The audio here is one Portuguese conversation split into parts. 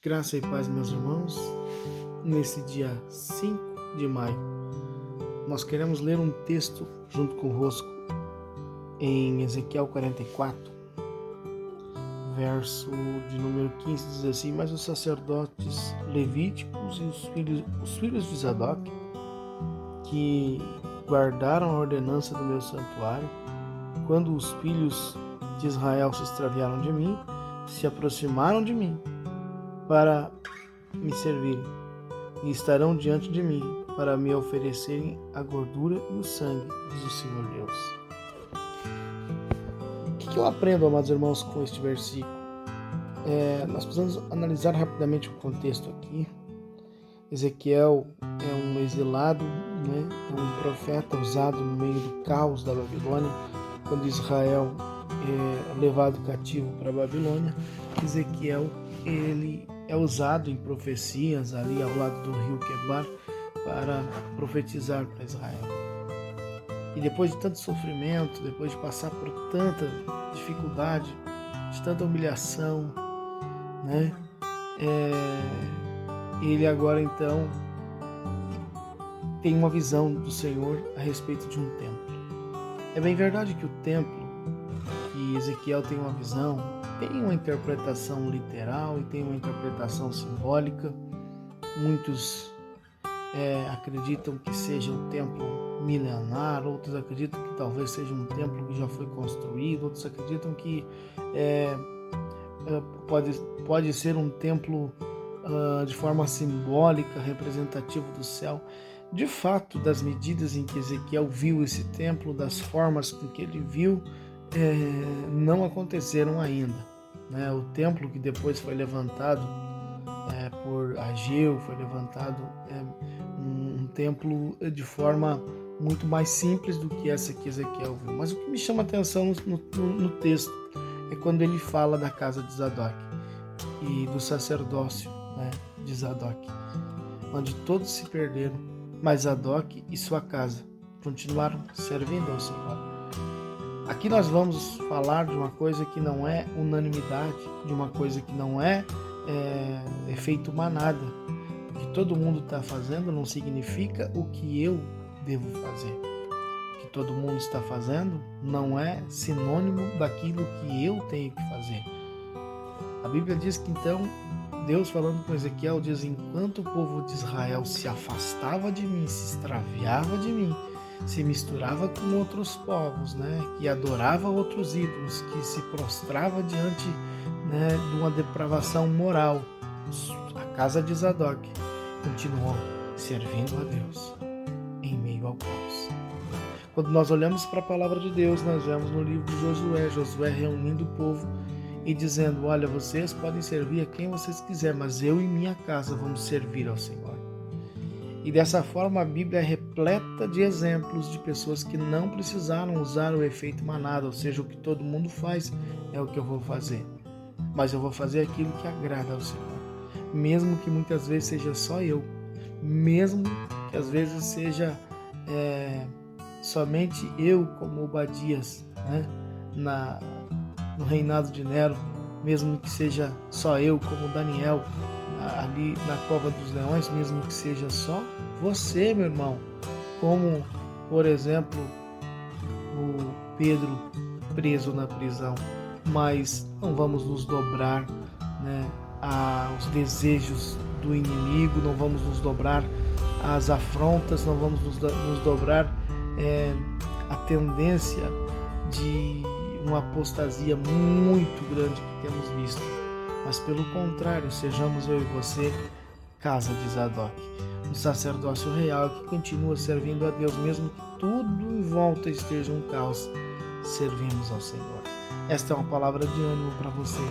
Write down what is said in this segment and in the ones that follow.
Graça e paz, meus irmãos. Nesse dia 5 de maio, nós queremos ler um texto junto convosco em Ezequiel 44, verso de número 15, diz assim: mas os sacerdotes levíticos e os filhos de Zadok, que guardaram a ordenança do meu santuário, quando os filhos de Israel se extraviaram de mim, se aproximaram de mim para me servirem, e estarão diante de mim para me oferecerem a gordura e o sangue, diz o Senhor Deus. O que eu aprendo, amados irmãos, com este versículo? Nós precisamos analisar rapidamente o contexto aqui. Ezequiel é um exilado, é um profeta usado no meio do caos da Babilônia, quando Israel é levado cativo para a Babilônia. Ezequiel, ele é usado em profecias ali ao lado do rio Quebar para profetizar para Israel. E depois de tanto sofrimento, depois de passar por tanta dificuldade, de tanta humilhação, ele agora então tem uma visão do Senhor a respeito de um templo. É bem verdade que o templo, que Ezequiel tem uma visão, tem uma interpretação literal e tem uma interpretação simbólica. Muitos acreditam que seja um templo milenar, outros acreditam que talvez seja um templo que já foi construído, outros acreditam que pode ser um templo de forma simbólica, representativo do céu. De fato, das medidas em que Ezequiel viu esse templo, das formas com que ele viu, não aconteceram ainda. O templo que depois foi levantado por Ageu, foi levantado um templo de forma muito mais simples do que essa que Ezequiel viu. Mas o que me chama a atenção no texto é quando ele fala da casa de Zadok e do sacerdócio de Zadok, onde todos se perderam, mas Zadok e sua casa continuaram servindo ao Senhor. Aqui nós vamos falar de uma coisa que não é unanimidade, de uma coisa que não é efeito manada. O que todo mundo está fazendo não significa o que eu devo fazer. O que todo mundo está fazendo não é sinônimo daquilo que eu tenho que fazer. A Bíblia diz que então, Deus falando com Ezequiel, diz: enquanto o povo de Israel se afastava de mim, se extraviava de mim, se misturava com outros povos, que adorava outros ídolos, que se prostrava diante de uma depravação moral, a casa de Zadok continuou servindo a Deus em meio ao caos. Quando nós olhamos para a palavra de Deus, nós vemos no livro de Josué reunindo o povo e dizendo: olha, vocês podem servir a quem vocês quiserem, mas eu e minha casa vamos servir ao Senhor. E dessa forma a Bíblia é repleta de exemplos de pessoas que não precisaram usar o efeito manada, ou seja, o que todo mundo faz é o que eu vou fazer. Mas eu vou fazer aquilo que agrada ao Senhor. Mesmo que muitas vezes seja só eu, mesmo que às vezes seja somente eu como Obadias, no reinado de Nero, mesmo que seja só eu como Daniel, ali na cova dos leões, mesmo que seja só você, meu irmão, como, por exemplo, o Pedro preso na prisão. Mas não vamos nos dobrar aos desejos do inimigo, não vamos nos dobrar às afrontas, não vamos nos dobrar à tendência de uma apostasia muito grande que temos visto. Mas pelo contrário, sejamos eu e você casa de Zadok, um sacerdócio real que continua servindo a Deus, mesmo que tudo em volta esteja um caos, servimos ao Senhor. Esta é uma palavra de ânimo para você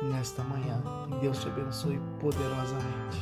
nesta manhã. Que Deus te abençoe poderosamente.